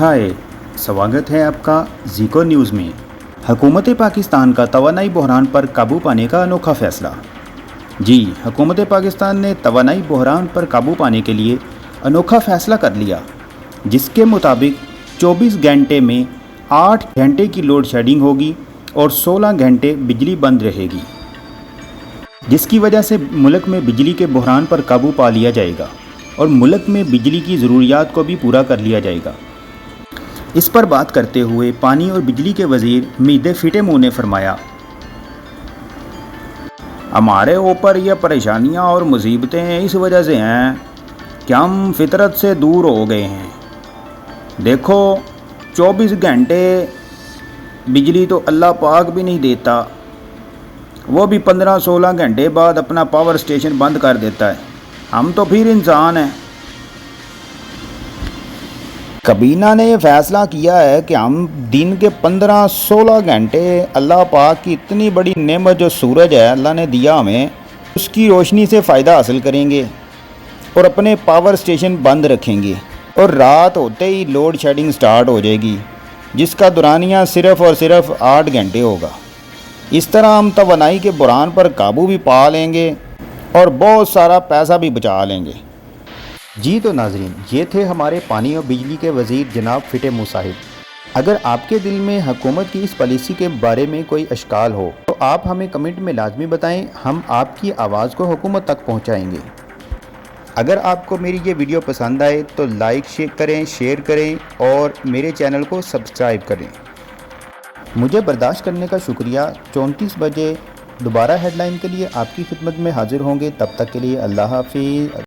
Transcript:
हाय, स्वागत है आपका ज़ीको न्यूज़ में। हुकूमत पाकिस्तान का तवानाई बहरान पर काबू पाने का अनोखा फ़ैसला। जी, हुकूमत पाकिस्तान ने तवानाई बहरान पर काबू पाने के लिए अनोखा फ़ैसला कर लिया, जिसके मुताबिक 24 घंटे में 8 घंटे की लोड शेडिंग होगी और 16 घंटे बिजली बंद रहेगी, जिसकी वजह से मुल्क में बिजली के बहरान पर काबू पा लिया जाएगा और मुल्क में बिजली की ज़रूरियात को भी पूरा कर लिया जाएगा। इस पर बात करते हुए पानी और बिजली के वज़ीर मीदे फिटे मुँह ने फरमाया, हमारे ऊपर ये परेशानियां और मुसीबतें इस वजह से हैं कि हम फितरत से दूर हो गए हैं। देखो, 24 घंटे बिजली तो अल्लाह पाक भी नहीं देता, वो भी 15-16 घंटे बाद अपना पावर स्टेशन बंद कर देता है। हम तो फिर इंसान हैं। कबीना ने यह फ़ैसला किया है कि हम दिन के 15-16 घंटे अल्लाह पाक की इतनी बड़ी नेमत जो सूरज है अल्लाह ने दिया हमें, उसकी रोशनी से फ़ायदा हासिल करेंगे और अपने पावर स्टेशन बंद रखेंगे और रात होते ही लोड शेडिंग स्टार्ट हो जाएगी, जिसका दुरानिया सिर्फ़ और सिर्फ 8 घंटे होगा। इस तरह हम तवानाई के बहरान पर काबू भी पा लेंगे और बहुत सारा पैसा भी बचा लेंगे। जी तो नाजरीन, ये थे हमारे पानी और बिजली के वज़ीर जनाब फिटे मुँह साहिब। अगर आपके दिल में हुकूमत की इस पॉलिसी के बारे में कोई अश्काल हो तो आप हमें कमेंट में लाजमी बताएं, हम आपकी आवाज़ को हुकूमत तक पहुंचाएंगे। अगर आपको मेरी ये वीडियो पसंद आए तो लाइक शेयर करें और मेरे चैनल को सब्सक्राइब करें। मुझे बर्दाश्त करने का शुक्रिया। 34 बजे दोबारा हेडलाइन के लिए आपकी खिदमत में हाजिर होंगे। तब तक के लिए अल्लाह हाफिज़।